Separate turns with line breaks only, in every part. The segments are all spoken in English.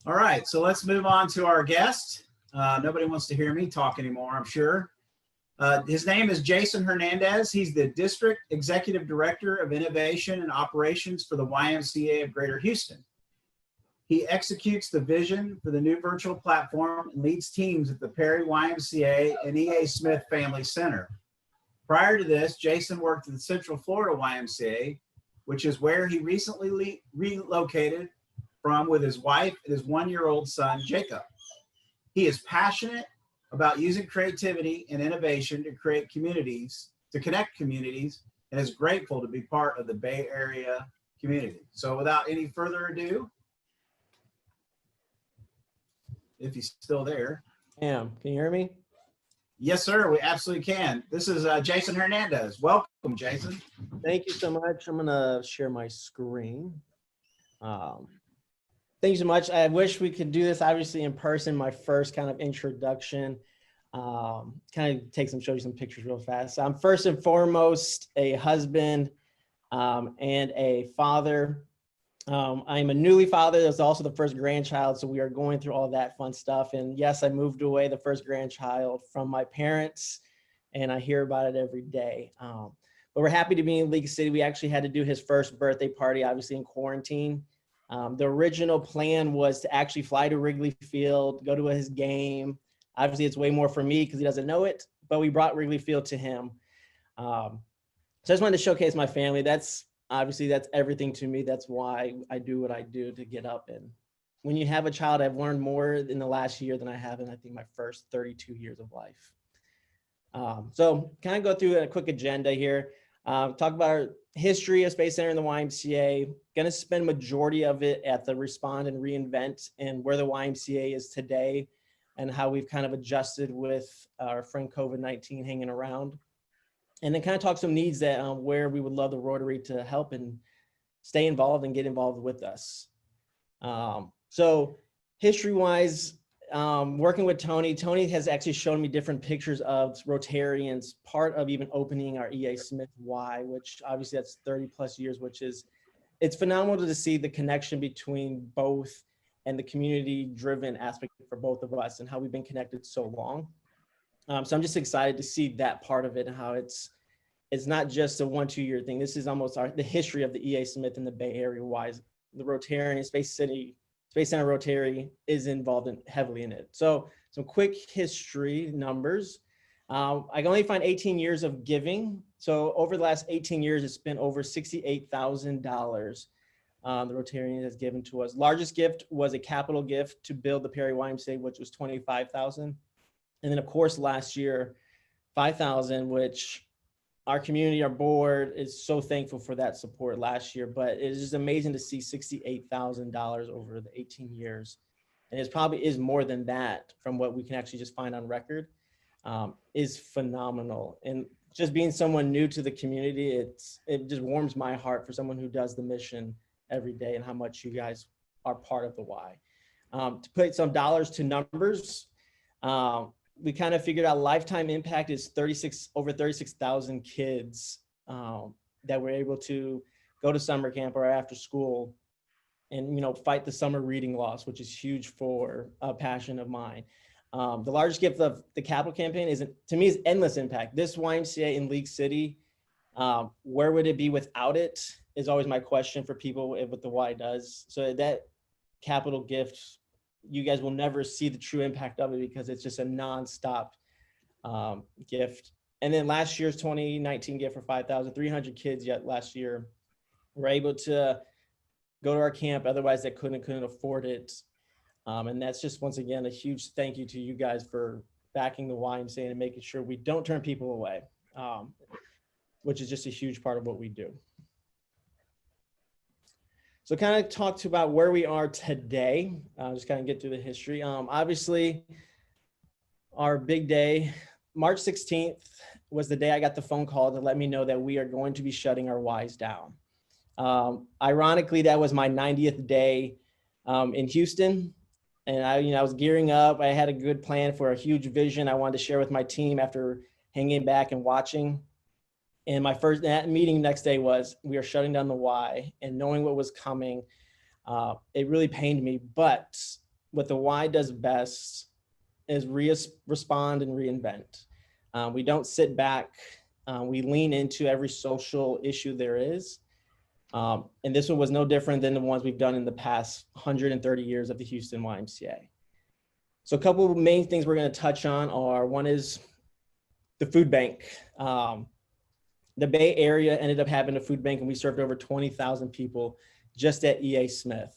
All right, so let's move on to our guest. Nobody wants to hear me talk anymore, I'm sure. His name is Jason Hernandez. He's the District Executive Director of Innovation and Operations for the YMCA of Greater Houston. He executes the vision for the new virtual platform and leads teams at the Perry YMCA and E.A. Smith Family Center. Prior to this, Jason worked at the Central Florida YMCA, which is where he recently relocated from with his wife and his one-year-old son, Jacob. He is passionate about using creativity and innovation to create communities, to connect communities, and is grateful to be part of the Bay Area community. So without any further ado, if he's still there.
Can you hear me?
Yes, sir, we absolutely can. This is Jason Hernandez. Welcome, Jason.
Thank you so much. I'm gonna share my screen. Thank you so much. I wish we could do this obviously in person, my first kind of introduction. Kind of show you some pictures real fast. So I'm first and foremost a husband and a father. I'm a newly father. That's also the first grandchild. So we are going through all that fun stuff. And yes, I moved away the first grandchild from my parents, and I hear about it every day. But we're happy to be in League City. We actually had to do his first birthday party, obviously in quarantine. The original plan was to actually fly to Wrigley Field, go to his game. Obviously, it's way more for me because he doesn't know it, but we brought Wrigley Field to him. So I just wanted to showcase my family. That's everything to me. That's why I do what I do, to get up. And when you have a child, I've learned more in the last year than I have in, I think, my first 32 years of life. So kind of go through a quick agenda here. Talk about our history of Space Center and the YMCA. Going to spend majority of it at the Respond and Reinvent and where the YMCA is today and how we've kind of adjusted with our friend COVID-19 hanging around. And then kind of talk some needs that where we would love the Rotary to help and stay involved and get involved with us. So history-wise, working with Tony has actually shown me different pictures of Rotarians, part of even opening our E.A. Smith Y, which obviously that's 30 plus years, which is, it's phenomenal to see the connection between both and the community-driven aspect for both of us and how we've been connected so long. So I'm just excited to see that part of it and how it's not just a 1-2 year thing. This is almost the history of the E.A. Smith in the Bay Area wise. The Rotarian Space Center Rotary is involved heavily in it. So some quick history numbers. I can only find 18 years of giving. So over the last 18 years, it's been over $68,000 the Rotarian has given to us. Largest gift was a capital gift to build the Perry YMCA, which was $25,000. And then of course, last year, $5,000, which our community, our board is so thankful for that support last year, but it is just amazing to see $68,000 over the 18 years. And it probably is more than that from what we can actually just find on record, is phenomenal. And just being someone new to the community, it just warms my heart for someone who does the mission every day and how much you guys are part of the Y. To put some dollars to numbers, we kind of figured out lifetime impact is over 36,000 kids that were able to go to summer camp or after school and, fight the summer reading loss, which is huge for a passion of mine. The largest gift of the capital campaign to me is endless impact. This YMCA in League City, where would it be without it is always my question for people with what the Y does. So that capital gift, you guys will never see the true impact of it because it's just a nonstop gift. And then last year's 2019 gift for 5,300 kids yet last year were able to go to our camp. Otherwise they couldn't afford it. And that's just, once again, a huge thank you to you guys for backing the YMCA and making sure we don't turn people away, which is just a huge part of what we do. So kind of talk about where we are today, just kind of get through the history. Obviously, our big day, March 16th was the day I got the phone call to let me know that we are going to be shutting our Ys down. Ironically, that was my 90th day in Houston. And I was gearing up. I had a good plan for a huge vision I wanted to share with my team after hanging back and watching. And my first meeting next day was, we are shutting down the Y, and knowing what was coming, it really pained me. But what the Y does best is respond and reinvent. We don't sit back. We lean into every social issue there is. And this one was no different than the ones we've done in the past 130 years of the Houston YMCA. So a couple of main things we're going to touch on are, one is the food bank. The Bay Area ended up having a food bank, and we served over 20,000 people just at EA Smith.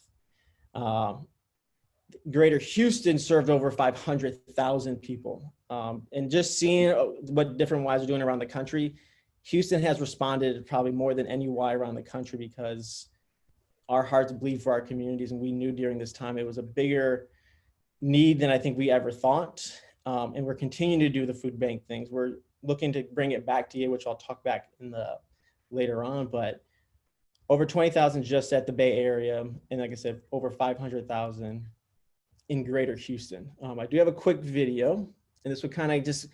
Greater Houston served over 500,000 people. And just seeing what different Ys are doing around the country, Houston has responded probably more than any Y around the country, because our hearts bleed for our communities. And we knew during this time it was a bigger need than I think we ever thought. And we're continuing to do the food bank things. We're looking to bring it back to you, which I'll talk back in the later on, but over 20,000 just at the Bay Area. And like I said, over 500,000 in Greater Houston. I do have a quick video, and this would kind of just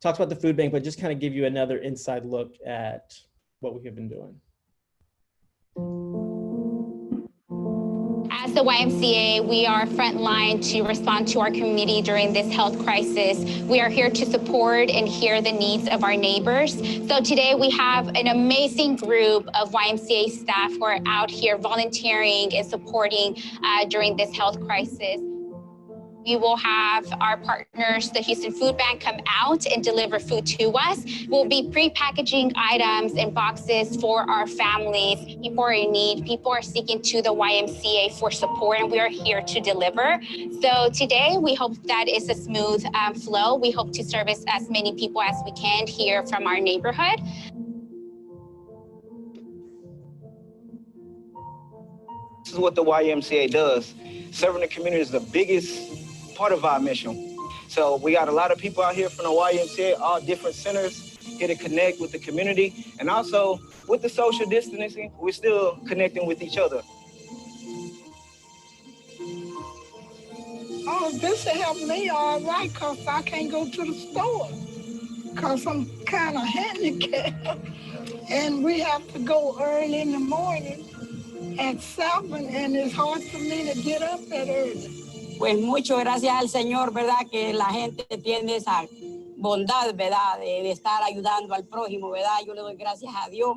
talks about the food bank, but just kind of give you another inside look at what we have been doing.
As the YMCA, we are frontline to respond to our community during this health crisis. We are here to support and hear the needs of our neighbors. So today we have an amazing group of YMCA staff who are out here volunteering and supporting during this health crisis. We will have our partners, the Houston Food Bank, come out and deliver food to us. We'll be pre-packaging items and boxes for our families. People are in need. People are seeking to the YMCA for support, and we are here to deliver. So today, we hope that is a smooth flow. We hope to service as many people as we can here from our neighborhood.
This is what the YMCA does. Serving the community is the biggest part of our mission. So we got a lot of people out here from the YMCA, all different centers, here to connect with the community. And also, with the social distancing, we're still connecting with each other.
Oh, this will help me all right, because I can't go to the store, because I'm kind of handicapped. And we have to go early in the morning at 7, and it's hard for me to get up that early.
Pues mucho gracias al Señor, ¿verdad? Que la gente tiene esa bondad, ¿verdad? De estar ayudando al prójimo, ¿verdad? Yo le doy gracias a Dios,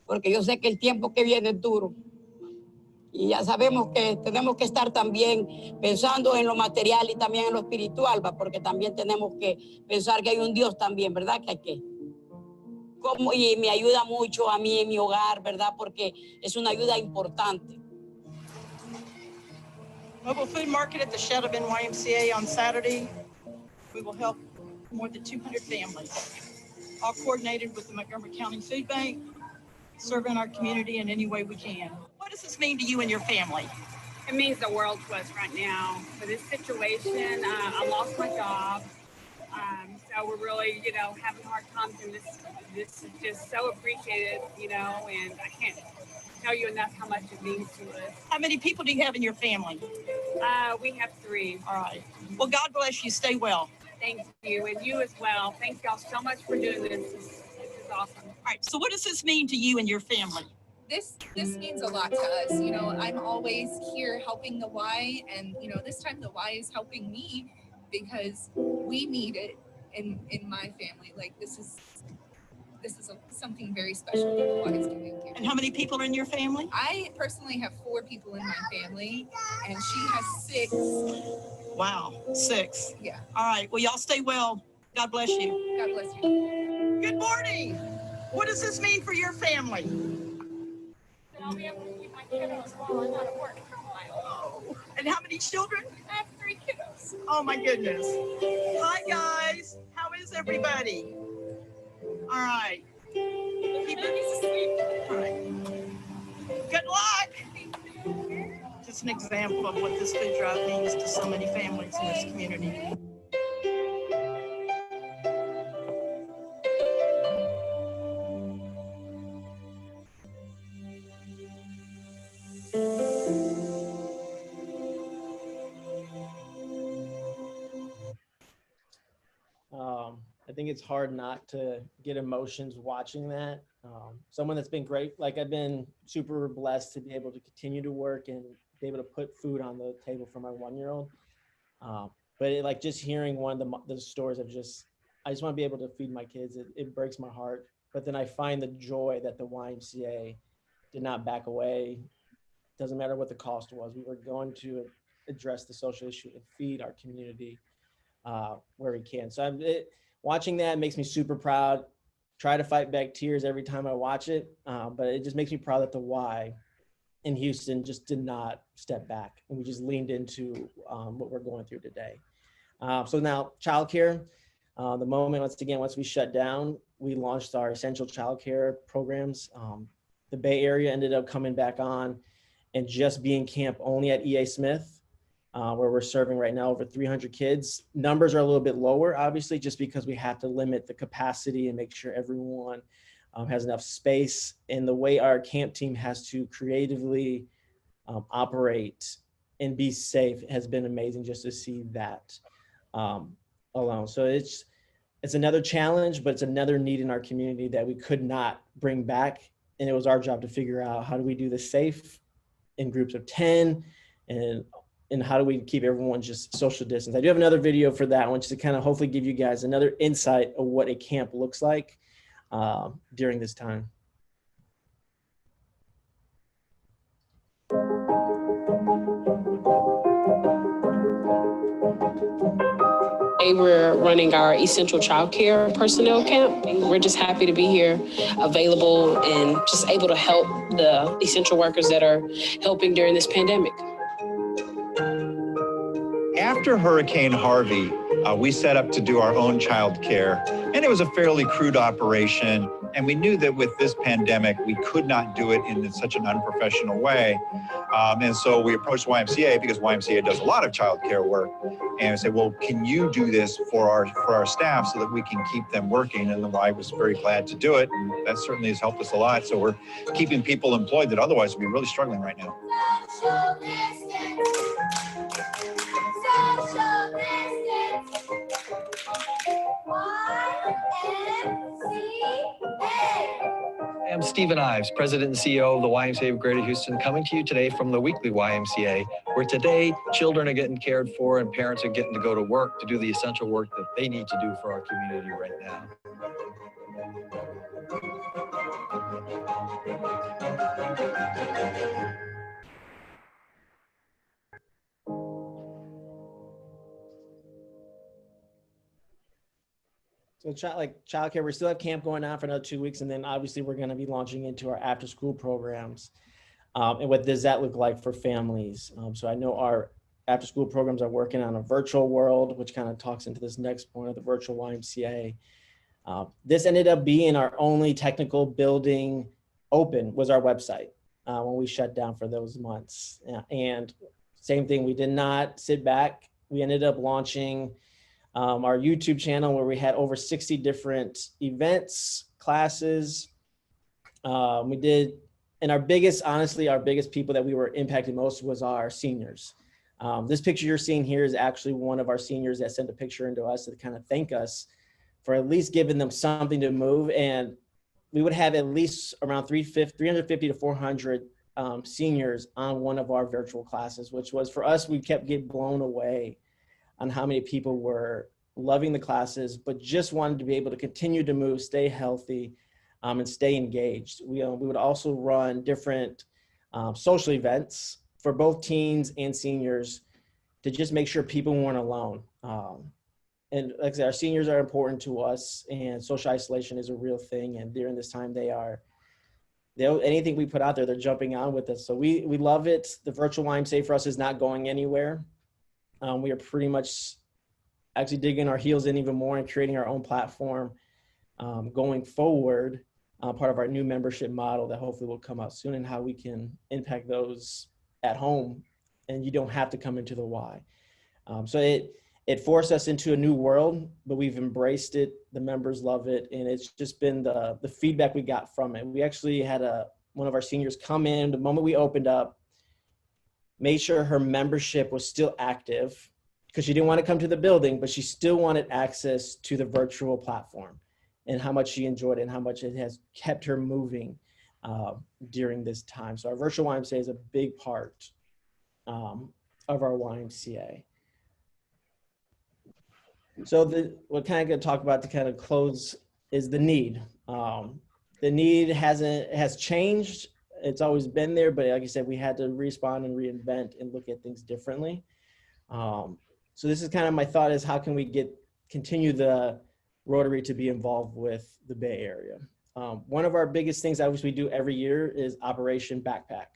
porque yo sé que el tiempo que viene es duro. Y ya sabemos que tenemos que estar también pensando en lo material y también en lo espiritual, ¿va? Porque también tenemos que pensar que hay un Dios también, ¿verdad? Que hay que... Y me ayuda mucho a mí en mi hogar, ¿verdad? Porque es una ayuda importante.
Mobile food market at the Shadowbin YMCA on Saturday. We will help more than 200 families, all coordinated with the Montgomery County Food Bank, serving our community in any way we can. What does this mean to you and your family?
It means the world to us right now. For this situation, I lost my job. So we're really, having hard times, and this is just so appreciated, and I can't tell you enough how much it means to us.
How many people do you have in your family?
We have 3.
All right. Well, God bless you. Stay well.
Thank you, and you as well. Thank y'all so much for doing this. This is awesome.
All right. So what does this mean to you and your family?
This means a lot to us. I'm always here helping the Y, and this time the Y is helping me because we need it in my family. Like this is something very special that the Y is doing here.
And how many people are in your family?
I personally have 4 people in my family, and she has 6.
Wow, 6.
Yeah.
All right. Well, y'all stay well. God bless you.
God bless you.
Good morning. What does this mean for your family?
I'll be able to keep my kiddos while I'm out of work for a while.
Oh. And how many children?
I have 3 kiddos.
Oh my goodness. Hi guys. How is everybody? All right.
Keep it sweet.
All right. Good luck. Just an example of what this food drive means to so many families in this community.
I think it's hard not to get emotions watching that. Someone that's been great, like I've been super blessed to be able to continue to work and be able to put food on the table for my 1-year-old. But like just hearing one of the stories of I just want to be able to feed my kids. It breaks my heart. But then I find the joy that the YMCA did not back away. Doesn't matter what the cost was. We were going to address the social issue and feed our community where we can. So watching that makes me super proud. Try to fight back tears every time I watch it. But it just makes me proud that the Y in Houston just did not step back. And we just leaned into what we're going through today. So now childcare, the moment, once we shut down, we launched our essential childcare programs. The Bay Area ended up coming back on and just being camp only at EA Smith, where we're serving right now over 300 kids. Numbers are a little bit lower, obviously, just because we have to limit the capacity and make sure everyone has enough space. And the way our camp team has to creatively operate and be safe has been amazing just to see that alone. So it's another challenge, but it's another need in our community that we could not bring back. And it was our job to figure out, how do we do this safe in groups of 10, and how do we keep everyone just social distance. I do have another video for that one, just to kind of hopefully give you guys another insight of what a camp looks like during this time.
We're running our essential childcare personnel camp. We're just happy to be here, available, and just able to help the essential workers that are helping during this pandemic.
After Hurricane Harvey, we set up to do our own child care, and it was a fairly crude operation. And we knew that with this pandemic, we could not do it in such an unprofessional way. And so we approached YMCA, because YMCA does a lot of child care work, and we said, well, can you do this for our staff so that we can keep them working? And the Y was very glad to do it, and that certainly has helped us a lot. So we're keeping people employed that otherwise would be really struggling right now.
Social distance. Social distance.
I'm Stephen Ives, President and CEO of the YMCA of Greater Houston, coming to you today from the weekly YMCA, where today children are getting cared for and parents are getting to go to work to do the essential work that they need to do for our community right now.
So childcare, we still have camp going on for another 2 weeks. And then obviously we're going to be launching into our after school programs. And what does that look like for families? So I know our after school programs are working on a virtual world, which kind of talks into this next point of the virtual YMCA. This ended up being our only technical building open, was our website when we shut down for those months. And same thing, we did not sit back. We ended up launching our YouTube channel, where we had over 60 different events, classes. We did, and our biggest people that we were impacted most was our seniors. This picture you're seeing here is actually one of our seniors that sent a picture into us to kind of thank us for at least giving them something to move. And we would have at least around 350 to 400 seniors on one of our virtual classes, which was, for us, we kept getting blown away on how many people were loving the classes, but just wanted to be able to continue to move, stay healthy, and stay engaged. We would also run different social events for both teens and seniors to just make sure people weren't alone. And like I said, our seniors are important to us, and social isolation is a real thing. And during this time, anything we put out there, they're jumping on with us. So we love it. The virtual YMCA for us is not going anywhere. We are pretty much actually digging our heels in even more and creating our own platform going forward, part of our new membership model that hopefully will come out soon, and how we can impact those at home and you don't have to come into the Y. So it forced us into a new world, but we've embraced it. The members love it. And it's just been the feedback we got from it. We actually had one of our seniors come in the moment we opened up, made sure her membership was still active, because she didn't want to come to the building, but she still wanted access to the virtual platform, and how much she enjoyed it and how much it has kept her moving during this time. So our virtual YMCA is a big part of our YMCA. So what kind of going to talk about to kind of close is the need. The need has changed. It's always been there, but like I said, we had to respond and reinvent and look at things differently. So this is kind of my thought is how can we continue the Rotary to be involved with the Bay Area. One of our biggest things that we do every year is Operation Backpack.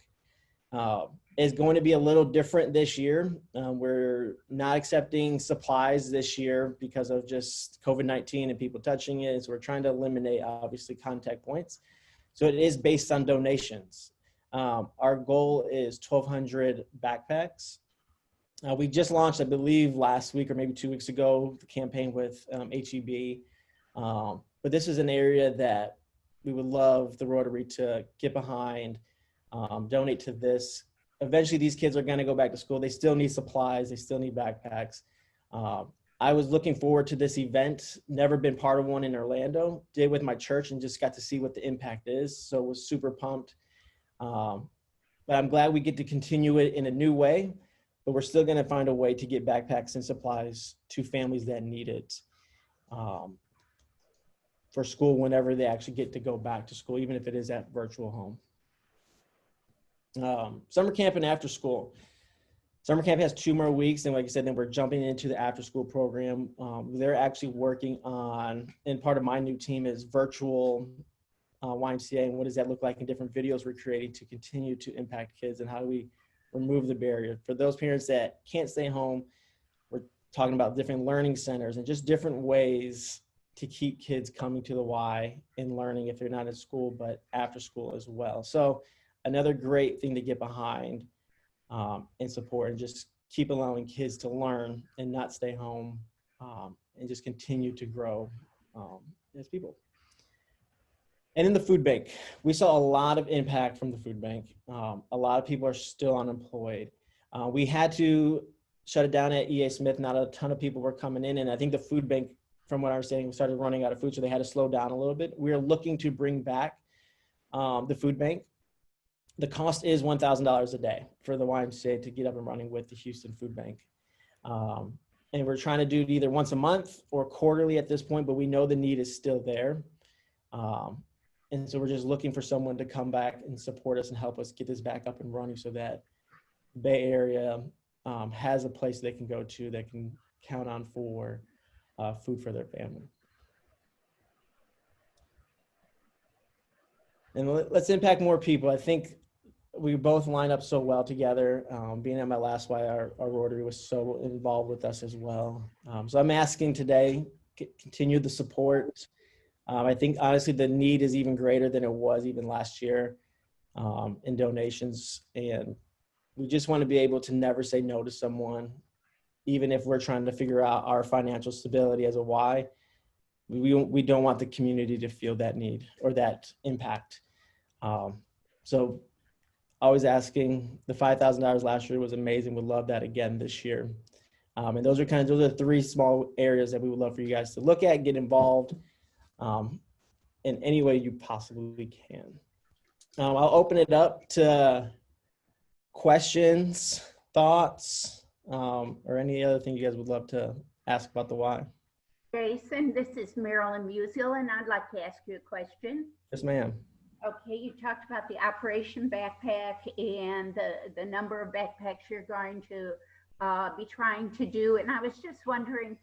It's going to be a little different this year. We're not accepting supplies this year because of just COVID-19 and people touching it. So we're trying to eliminate obviously contact points. So it is based on donations. Our goal is 1,200 backpacks. We just launched, I believe, last week or maybe 2 weeks ago, the campaign with HEB. But this is an area that we would love the Rotary to get behind, donate to this. Eventually, these kids are going to go back to school. They still need supplies. They still need backpacks. I was looking forward to this event, never been part of one in Orlando, did with my church and just got to see what the impact is. So was super pumped. But I'm glad we get to continue it in a new way, but we're still going to find a way to get backpacks and supplies to families that need it for school whenever they actually get to go back to school, even if it is at virtual home. Summer camp and after school. Summer camp has 2 more weeks, and like I said, then we're jumping into the after school program. They're actually working on, and part of my new team is virtual YMCA, and what does that look like in different videos we're creating to continue to impact kids, and how do we remove the barrier. For those parents that can't stay home, we're talking about different learning centers and just different ways to keep kids coming to the Y and learning if they're not in school, but after school as well. So another great thing to get behind and support, and just keep allowing kids to learn and not stay home, and just continue to grow as people. And in the food bank, we saw a lot of impact from the food bank. A lot of people are still unemployed. We had to shut it down at EA Smith. Not a ton of people were coming in, and I think the food bank, from what I was saying, we started running out of food, so they had to slow down a little bit. We are looking to bring back the food bank. The cost is $1,000 a day for the YMCA to get up and running with the Houston Food Bank. And we're trying to do it either once a month or quarterly at this point, but we know the need is still there. And so we're just looking for someone to come back and support us and help us get this back up and running so that the Bay Area has a place they can go to that can count on for food for their family. And let's impact more people. I think we both line up so well together. Being at my last Y, our Rotary was so involved with us as well. So I'm asking today, continue the support. I think honestly the need is even greater than it was even last year in donations. And we just want to be able to never say no to someone, even if we're trying to figure out our financial stability as a Y. We don't want the community to feel that need or that impact. So always asking. The $5,000 last year was amazing. Would love that again this year. And those are the 3 small areas that we would love for you guys to look at, get involved in any way you possibly can. I'll open it up to questions, thoughts, or any other thing you guys would love to ask about the Y.
Jason, this is Marilyn Musial, and I'd like to ask you a question.
Yes, ma'am.
Okay, you talked about the Operation Backpack and the number of backpacks you're going to be trying to do, and I was just wondering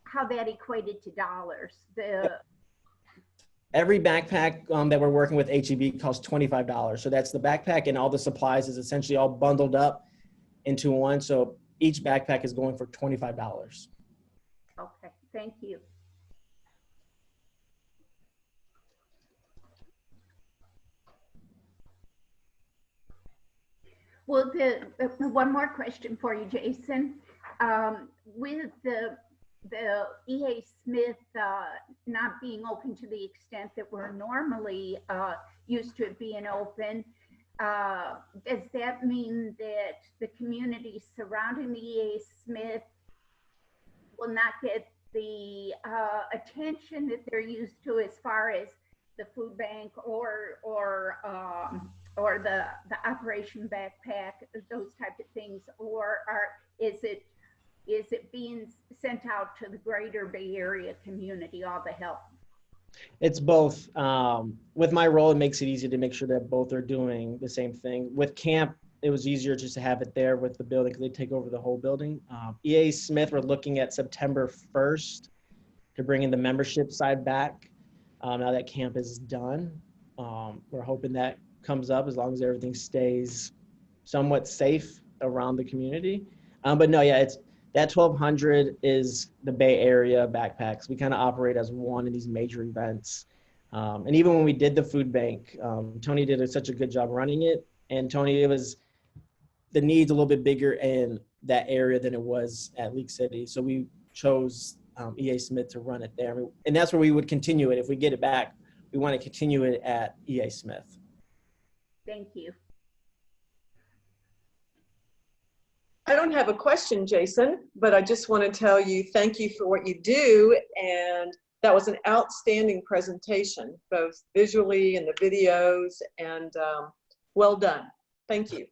how that equated to dollars.
Every backpack that we're working with HEB costs $25. So that's the backpack, and all the supplies is essentially all bundled up into one. So each backpack is going for $25.
Okay, thank you. Well, one more question for you, Jason. With the EA Smith not being open to the extent that we're normally used to it being open, does that mean that the community surrounding the EA Smith will not get the attention that they're used to as far as the food bank or or the Operation Backpack, those type of things, or is it being sent out to the greater Bay Area community, all the help?
It's both. With my role, it makes it easy to make sure that both are doing the same thing. With camp, it was easier just to have it there with the building because they take over the whole building. EA Smith, we're looking at September 1st to bring in the membership side back. Now that camp is done, we're hoping that comes up as long as everything stays somewhat safe around the community. But no, yeah, it's that 1,200 is the Bay Area backpacks. We kind of operate as one of these major events. And even when we did the food bank, Tony did such a good job running it. And Tony, it was the needs a little bit bigger in that area than it was at League City. So we chose EA Smith to run it there. And that's where we would continue it. If we get it back, we want to continue it at EA Smith.
Thank you.
I don't have a question, Jason, but I just want to tell you thank you for what you do. And that was an outstanding presentation, both visually and the videos, and well done. Thank you.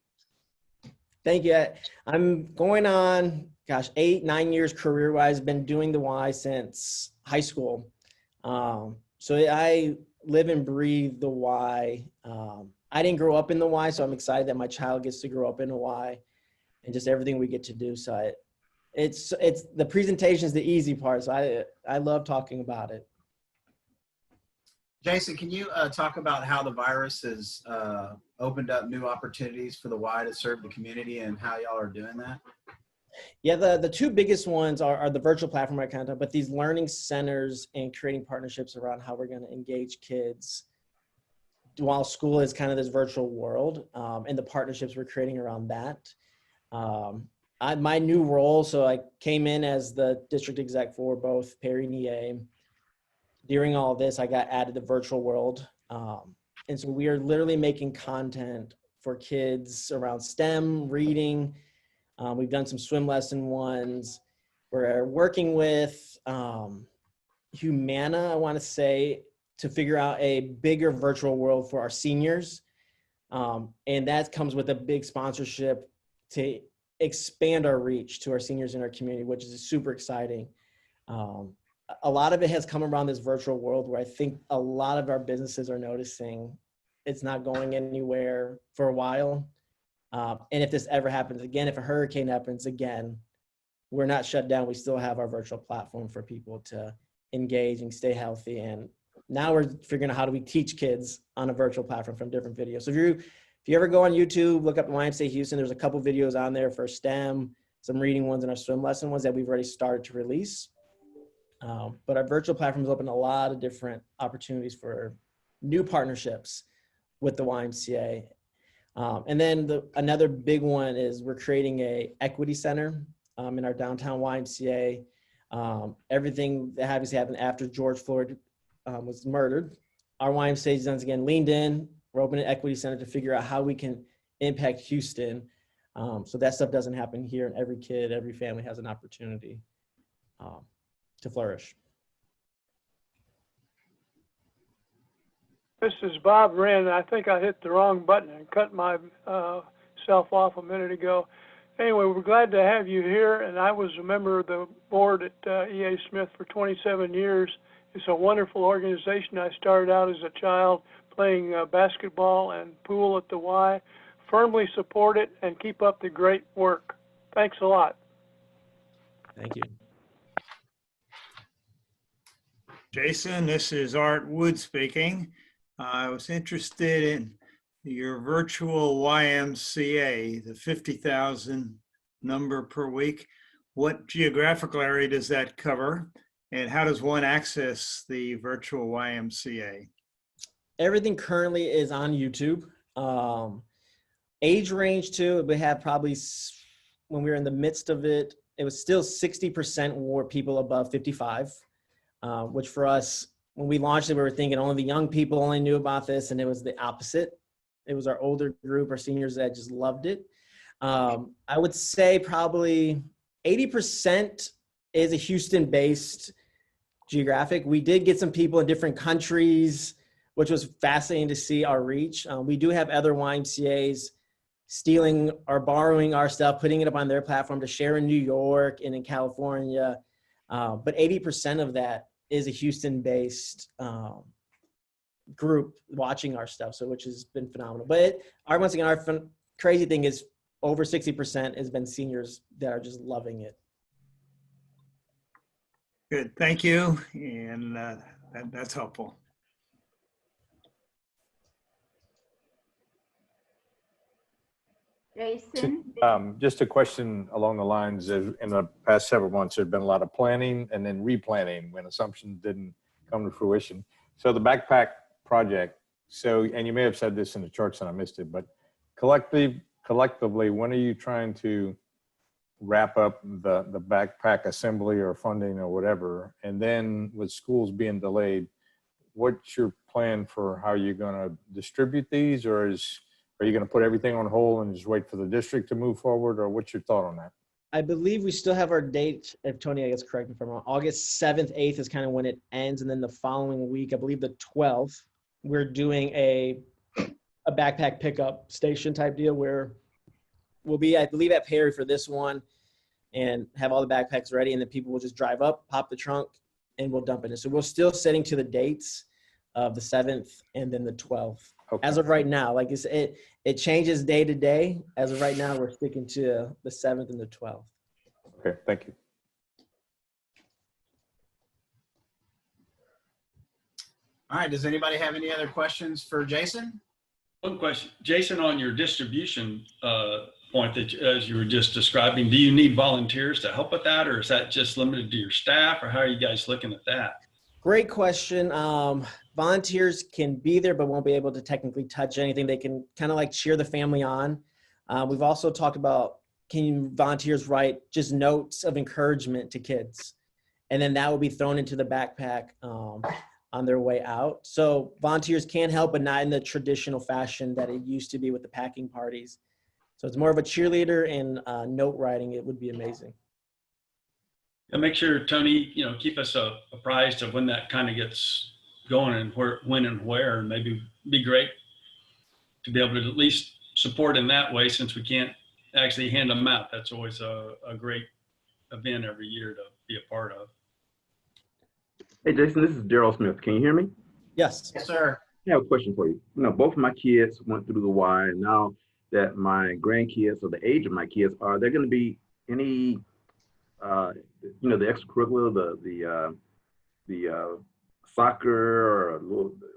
Thank you. I'm going on, 8-9 years career-wise, been doing the Y since high school. So I live and breathe the Y. I didn't grow up in the Y, so I'm excited that my child gets to grow up in the Y and just everything we get to do. So it's the presentation is the easy part. So I love talking about it.
Jason, can you talk about how the virus has opened up new opportunities for the Y to serve the community and how y'all are doing that?
Yeah, the two biggest ones are the virtual platform I kind of, but these learning centers and creating partnerships around how we're going to engage kids while school is kind of this virtual world, and the partnerships we're creating around that. My new role, so I came in as the district exec for both Perry and EA. During all this, I got added to virtual world. And so we are literally making content for kids around STEM, reading. We've done some swim lesson ones. We're working with Humana, I want to say, to figure out a bigger virtual world for our seniors. And that comes with a big sponsorship to expand our reach to our seniors in our community, which is super exciting. A lot of it has come around this virtual world where I think a lot of our businesses are noticing it's not going anywhere for a while. And if this ever happens again, if a hurricane happens again, we're not shut down. We still have our virtual platform for people to engage and stay healthy. And now we're figuring out how do we teach kids on a virtual platform from different videos. So if you ever go on YouTube, look up YMCA Houston, there's a couple videos on there for STEM, some reading ones and our swim lesson ones that we've already started to release. But our virtual platform has opened a lot of different opportunities for new partnerships with the YMCA. And then another big one is we're creating a equity center in our downtown YMCA. Everything that obviously happened after George Floyd was murdered. Our YMCA has once again leaned in. We're opening an equity center to figure out how we can impact Houston. So that stuff doesn't happen here, and every kid, every family has an opportunity to flourish.
This is Bob Wren. I think I hit the wrong button and cut myself off a minute ago. Anyway, we're glad to have you here, and I was a member of the board at EA Smith for 27 years. It's a wonderful organization. I started out as a child playing basketball and pool at the Y. Firmly support it and keep up the great work. Thanks a lot.
Thank you.
Jason, this is Art Wood speaking. I was interested in your virtual YMCA, the 50,000 number per week. What geographical area does that cover? And how does one access the virtual YMCA?
Everything currently is on YouTube. Age range too, we have probably, when we were in the midst of it, it was still 60% were people above 55. Which for us, when we launched it, we were thinking only the young people only knew about this, and it was the opposite. It was our older group, our seniors that just loved it. I would say probably 80% is a Houston-based geographic. We did get some people in different countries, which was fascinating to see our reach. We do have other YMCAs stealing or borrowing our stuff, putting it up on their platform to share in New York and in California. But 80% of that is a Houston-based group watching our stuff, so which has been phenomenal. But once again, our crazy thing is over 60% has been seniors that are just loving it.
Good, thank you, and that's helpful.
Jason?
Just a question along the lines of, in the past several months, there's been a lot of planning and then replanning when assumptions didn't come to fruition. So the backpack project, and you may have said this in the charts and I missed it, but collectively, when are you trying to wrap up the backpack assembly or funding or whatever? And then with schools being delayed, what's your plan for how you're going to distribute these, or are you going to put everything on hold and just wait for the district to move forward, or what's your thought on that?
I believe we still have our date, if Tony, I guess, correct me if I'm wrong, August 7th, 8th is kind of when it ends. And then the following week, I believe the 12th, we're doing a backpack pickup station type deal where we'll be, I believe, at Perry for this one and have all the backpacks ready. And then people will just drive up, pop the trunk, and we'll dump it in. So we're still setting to the dates of the 7th and then the 12th. Okay. As of right now, like it changes day to day. As of right now, we're sticking to the 7th and the 12th.
Okay, thank you.
All right, does anybody have any other questions for Jason?
One question, Jason, on your distribution point that as you were just describing, do you need volunteers to help with that, or is that just limited to your staff, or how are you guys looking at that?
Great question. Volunteers can be there, but won't be able to technically touch anything. They can kind of like cheer the family on. We've also talked about, can volunteers write just notes of encouragement to kids? And then that will be thrown into the backpack on their way out. So volunteers can help, but not in the traditional fashion that it used to be with the packing parties. So it's more of a cheerleader and note writing. It would be amazing.
And make sure, Tony, keep us apprised of when that kind of gets going and when and where, and maybe be great to be able to at least support in that way, since we can't actually hand them out. That's always a great event every year to be a part of.
Hey, Jason, this is Daryl Smith. Can you hear me?
Yes.
Yes, sir.
I have a question for you. Both of my kids went through the Y, and now that my grandkids or the age of my kids, are there going to be any the extracurricular, the soccer or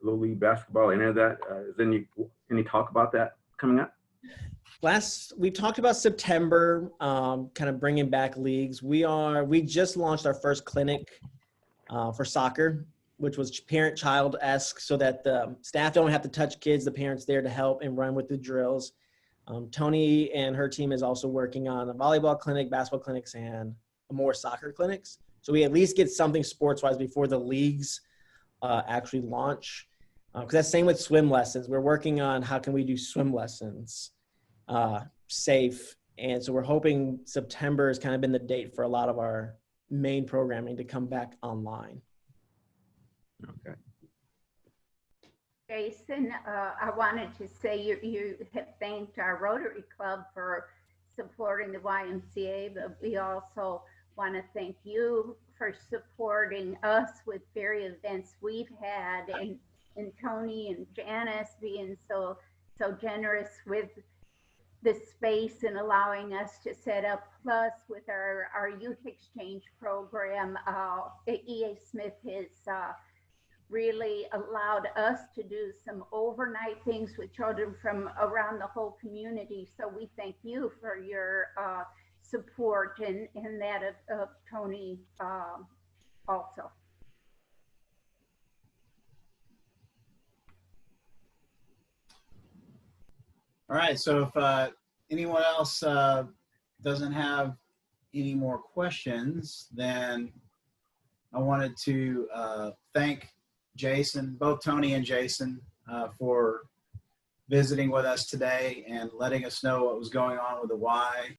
little league basketball, any of that? Is any talk about that coming up?
We talked about September, kind of bringing back leagues. We just launched our first clinic for soccer, which was parent-child-esque, so that the staff don't have to touch kids, the parents there to help and run with the drills. Tony and her team is also working on a volleyball clinic, basketball clinics, and more soccer clinics. So we at least get something sports-wise before the leagues actually launch. Because that's same with swim lessons. We're working on how can we do swim lessons safe. And so we're hoping September has kind of been the date for a lot of our main programming to come back online.
Okay.
Jason, I wanted to say you have thanked our Rotary Club for supporting the YMCA, but we also want to thank you for supporting us with various events we've had, and Tony and Janice being so generous with the space and allowing us to set up. Plus with our youth exchange program, EA Smith has really allowed us to do some overnight things with children from around the whole community. So we thank you for your support and that of Tony also.
All right, so if anyone else doesn't have any more questions, then I wanted to thank Jason, both Tony and Jason, for visiting with us today and letting us know what was going on with the Y.